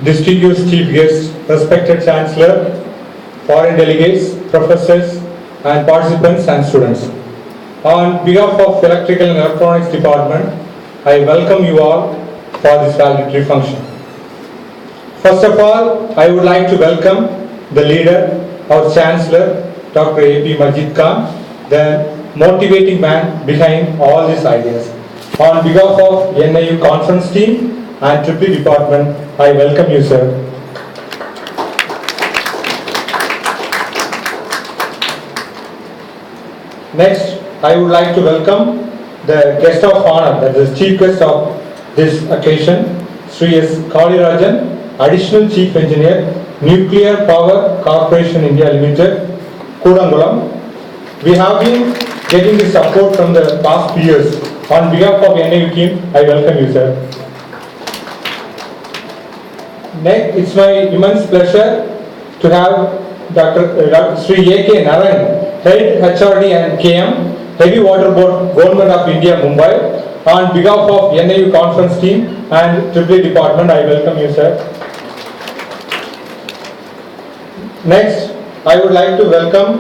distinguished chief guests, respected chancellor, foreign delegates, professors, and participants and students. On behalf of Electrical and Electronics Department, I welcome you all for this valedictory function. First of all, I would like to welcome the leader, our Chancellor, Dr. A.P. Majid Khan, the motivating man behind all these ideas. On behalf of NIU conference team and EEE department, I welcome you, sir. Next, I would like to welcome the guest of honor, that is chief guest of this occasion, Sri S. Kalirajan, Additional Chief Engineer, Nuclear Power Corporation India Limited, Kudangulam. We have been getting the support from the past few years. On behalf of NIU team, I welcome you, sir. Next, it's my immense pleasure to have Dr. Sri A.K. Narayan, Head HRD and KM, Heavy Water Board, Government of India, Mumbai. On behalf of NIU conference team and EEE department, I welcome you, sir. Next, I would like to welcome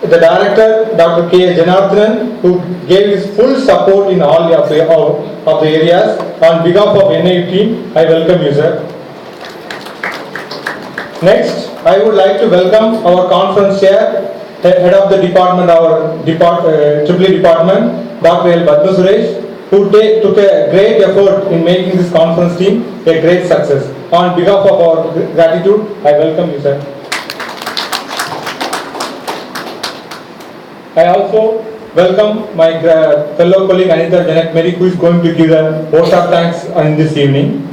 the director, Dr. K. Janardhanan, who gave his full support in all of the areas. On behalf of NIU team, I welcome you, sir. Next, I would like to welcome our conference chair, head of the department, our EEE department, Dr. L. Padma Suresh, who took a great effort in making this conference team a great success. On behalf of our gratitude, I welcome you, sir. I also welcome my fellow colleague Anita Janak Mary, who is going to give a vote of thanks in this evening.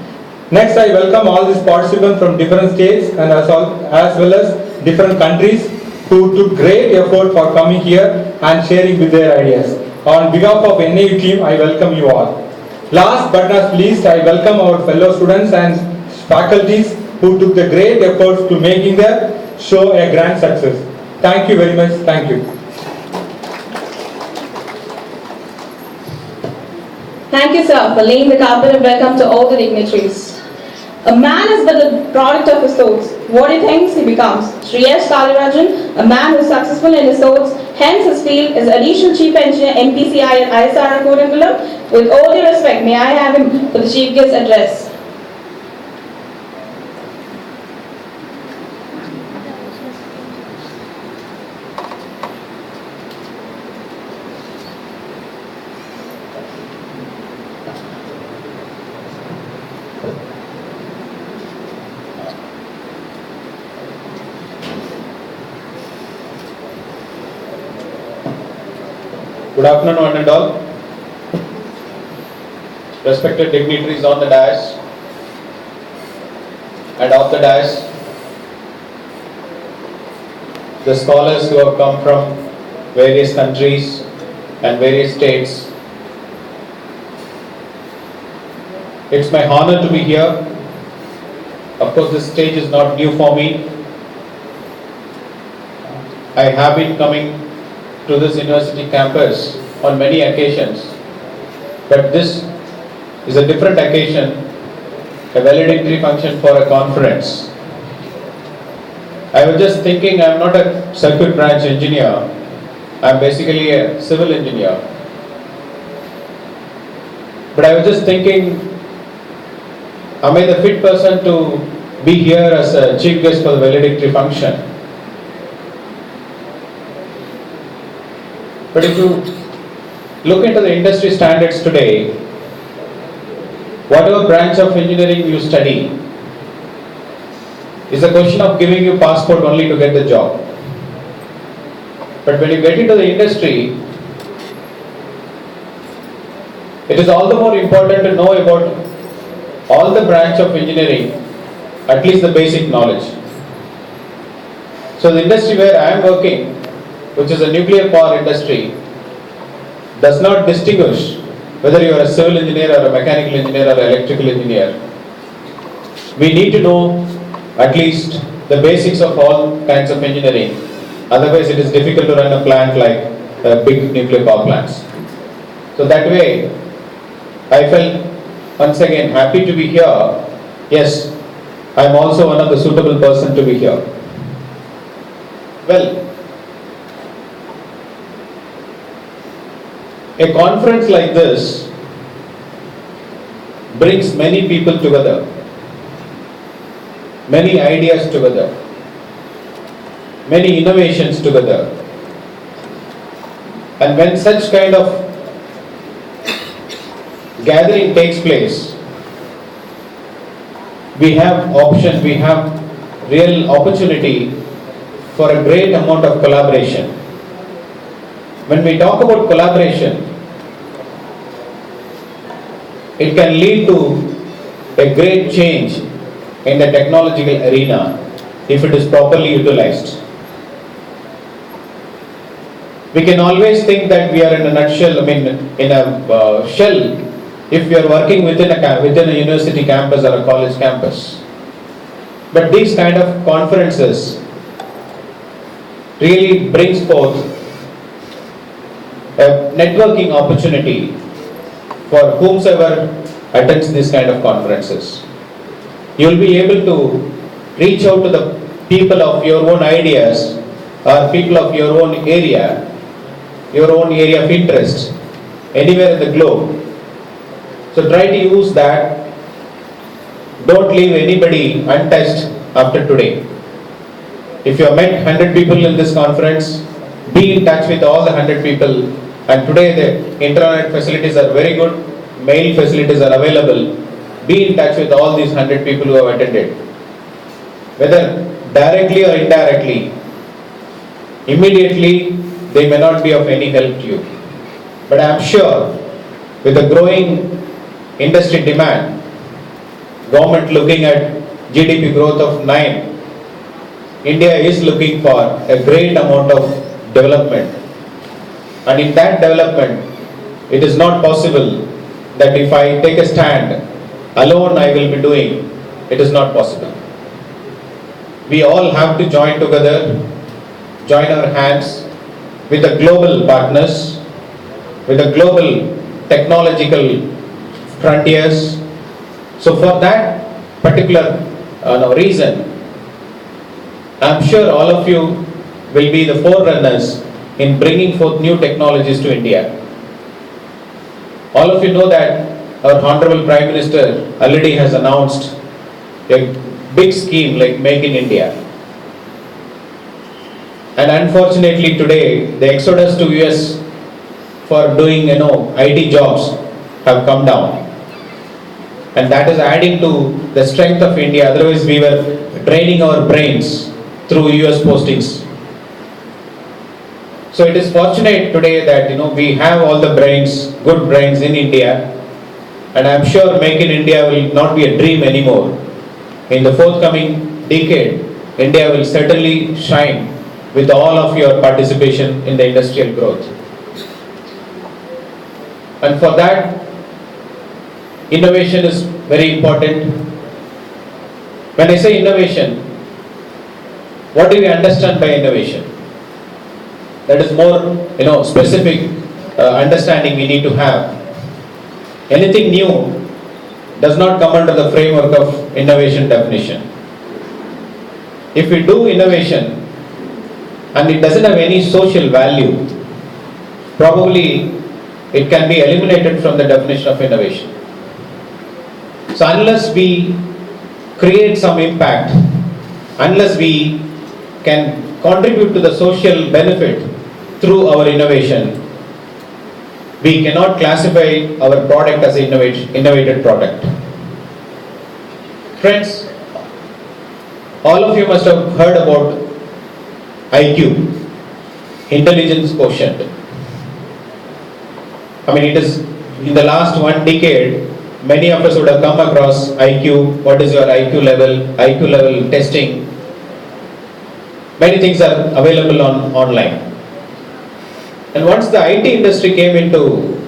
Next, I welcome all these participants from different states and as well as different countries who took great effort for coming here and sharing with their ideas. On behalf of NIU team, I welcome you all. Last but not least, I welcome our fellow students and faculties who took the great efforts to making the show a grand success. Thank you very much. Thank you. Thank you, sir, for laying the carpet, and welcome to all the dignitaries. A man is but the product of his thoughts. What he thinks, he becomes. Sri S. Kalirajan, a man who is successful in his thoughts, hence his field is Additional Chief Engineer, NPCI at ISR Kodangulam. With all due respect, may I have him for the Chief Guest address. Good afternoon, one and all. Respected dignitaries on the dais and off the dais, the scholars who have come from various countries and various states. It's my honor to be here. Of course, this stage is not new for me. I have been coming to this university campus on many occasions, but this is a different occasion, a valedictory function for a conference. I was just thinking, I'm not a circuit branch engineer, I'm basically a civil engineer. But I was just thinking, am I the fit person to be here as a chief guest for the valedictory function? But if you look into the industry standards today, whatever branch of engineering you study is a question of giving you passport only to get the job. But when you get into the industry, it is all the more important to know about all the branch of engineering, at least the basic knowledge. So the industry where I am working, which is a nuclear power industry, does not distinguish whether you are a civil engineer or a mechanical engineer or an electrical engineer. We need to know at least the basics of all kinds of engineering. Otherwise, it is difficult to run a plant like big nuclear power plants. So that way, I felt once again happy to be here yes, I am also one of the suitable person to be here. Well, a conference like this brings many people together, many ideas together, many innovations together. And when such kind of gathering takes place, we have option, we have real opportunity for a great amount of collaboration. When we talk about collaboration, it can lead to a great change in the technological arena if it is properly utilized. We can always think that we are in a nutshell, in a shell, if we are working within a university campus or a college campus. But these kind of conferences really brings forth a networking opportunity for whomsoever attends this kind of conferences. You will be able to reach out to the people of your own ideas or people of your own area of interest, anywhere in the globe. So try to use that. Don't leave anybody untouched after today. If you have met 100 people in this conference, be in touch with all the 100 people. And today the internet facilities are very good, mail facilities are available. Be in touch with all these 100 people who have attended. Whether directly or indirectly, immediately they may not be of any help to you. But I am sure with the growing industry demand, government looking at GDP growth of 9, India is looking for a great amount of development. And in that development, it is not possible that if I take a stand, alone I will be doing, it is not possible. We all have to join together, join our hands with the global partners, with the global technological frontiers. So for that particular reason, I am sure all of you will be the forerunners in bringing forth new technologies to India. All of you know that our Honorable Prime Minister already has announced a big scheme like Make in India. And unfortunately today, the exodus to US for doing IT jobs have come down. And that is adding to the strength of India. Otherwise we were draining our brains through US postings. So it is fortunate today that we have all the brains, good brains in India, and I am sure Make in India will not be a dream anymore. In the forthcoming decade, India will certainly shine with all of your participation in the industrial growth. And for that, innovation is very important. When I say innovation, what do we understand by innovation? That is more, specific understanding we need to have. Anything new does not come under the framework of innovation definition. If we do innovation and it doesn't have any social value, probably it can be eliminated from the definition of innovation. So unless we create some impact, unless we can contribute to the social benefit through our innovation, we cannot classify our product as an innovated product. Friends, all of you must have heard about IQ, intelligence quotient. It is in the last 1 decade, many of us would have come across IQ, what is your IQ level testing. Many things are available online. And once the IT industry came into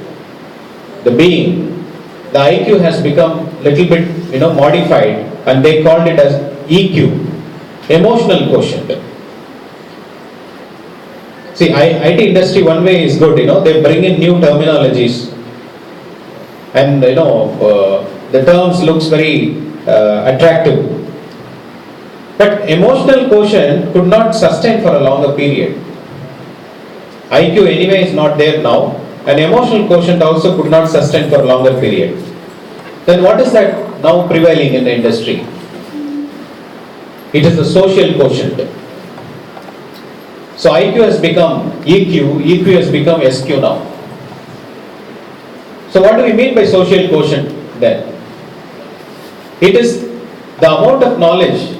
the being, the IQ has become little bit modified, and they called it as EQ, emotional quotient. See, IT industry one way is good, they bring in new terminologies, and the terms looks very attractive. But emotional quotient could not sustain for a longer period. IQ anyway is not there now, and emotional quotient also could not sustain for a longer period. Then what is that now prevailing in the industry? It is the social quotient. So IQ has become EQ, EQ has become SQ now. So what do we mean by social quotient then? It is the amount of knowledge,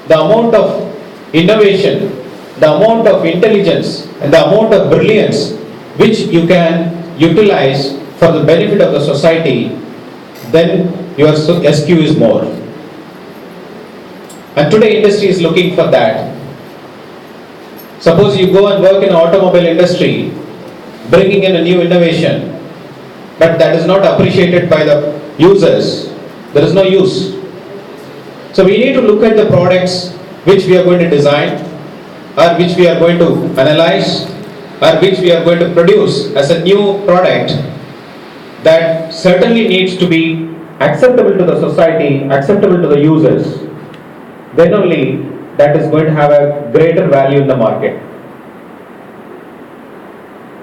the amount of innovation, the amount of intelligence and the amount of brilliance which you can utilize for the benefit of the society, then your SQ is more. And today industry is looking for that. Suppose you go and work in automobile industry, bringing in a new innovation, but that is not appreciated by the users, there is no use. So we need to look at the products which we are going to design, or which we are going to analyze, or which we are going to produce as a new product that certainly needs to be acceptable to the society, acceptable to the users. Then only that is going to have a greater value in the market.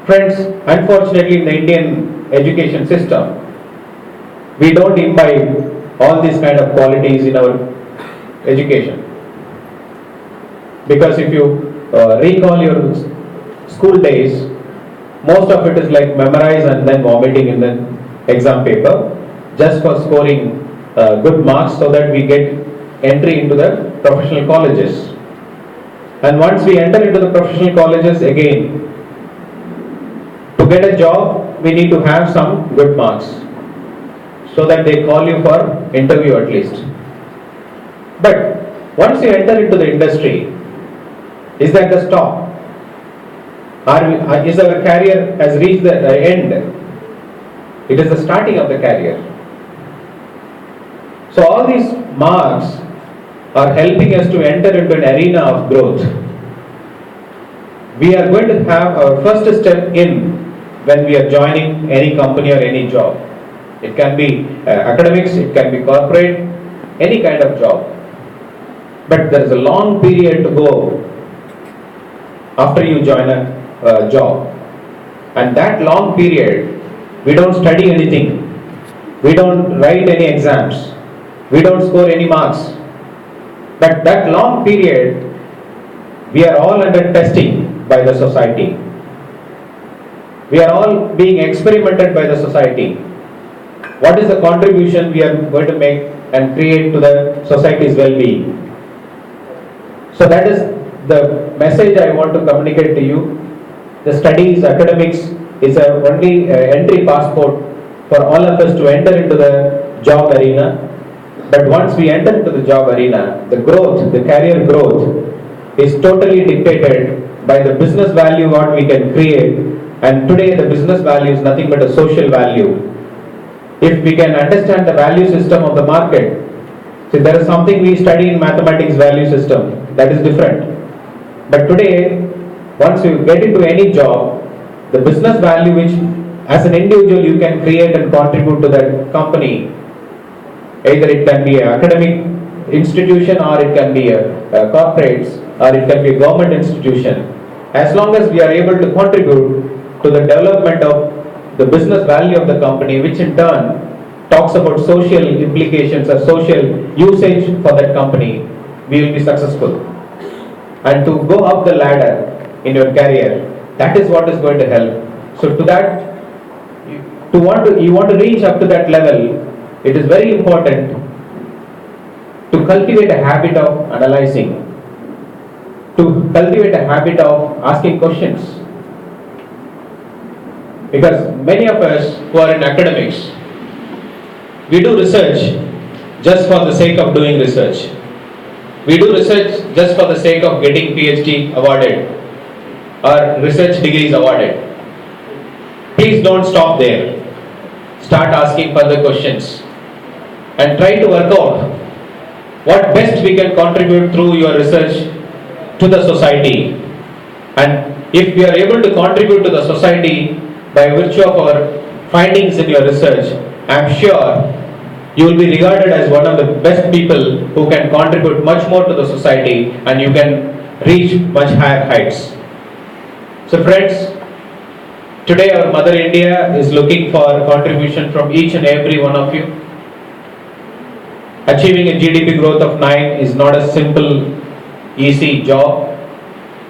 Friends, unfortunately in the Indian education system, we don't imbibe all these kind of qualities in our education. Because if you recall your school days, most of it is like memorize and then vomiting in the exam paper, just for scoring good marks so that we get entry into the professional colleges. And once we enter into the professional colleges again, to get a job, we need to have some good marks so that they call you for interview at least. But once you enter into the industry, is that the stop? Is our career has reached the end? It is the starting of the career. So all these marks are helping us to enter into an arena of growth. We are going to have our first step in when we are joining any company or any job. It can be academics, it can be corporate, any kind of job. But there is a long period to go after you join a job. And that long period, we don't study anything. We don't write any exams. We don't score any marks. But that long period, we are all under testing by the society. We are all being experimented by the society. What is the contribution we are going to make and create to the society's well-being? So that is the message I want to communicate to you. The studies, academics is a only entry passport for all of us to enter into the job arena. But once we enter into the job arena, the growth, the career growth is totally dictated by the business value what we can create. And today the business value is nothing but a social value. If we can understand the value system of the market, see there is something we study in mathematics value system, that is different. But today, once you get into any job, the business value which as an individual you can create and contribute to that company, either it can be an academic institution or it can be a corporates or it can be a government institution. As long as we are able to contribute to the development of the business value of the company, which in turn talks about social implications or social usage for that company, we will be successful. And to go up the ladder in your career, that is what is going to help. So to that, you want to reach up to that level, it is very important to cultivate a habit of analyzing, to cultivate a habit of asking questions. Because many of us who are in academics, we do research just for the sake of doing research. We do research just for the sake of getting PhD awarded or research degrees awarded. Please don't stop there. Start asking further questions and try to work out what best we can contribute through your research to the society. And if we are able to contribute to the society by virtue of our findings in your research, I am sure you will be regarded as one of the best people who can contribute much more to the society, and you can reach much higher heights. So friends, today our Mother India is looking for contribution from each and every one of you. Achieving a GDP growth of 9 is not a simple, easy job.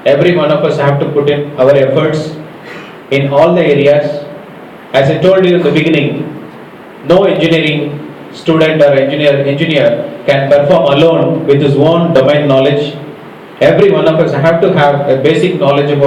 Every one of us have to put in our efforts in all the areas. As I told you in the beginning, no engineering student or engineer can perform alone with his own domain knowledge. Every one of us have to have a basic knowledge about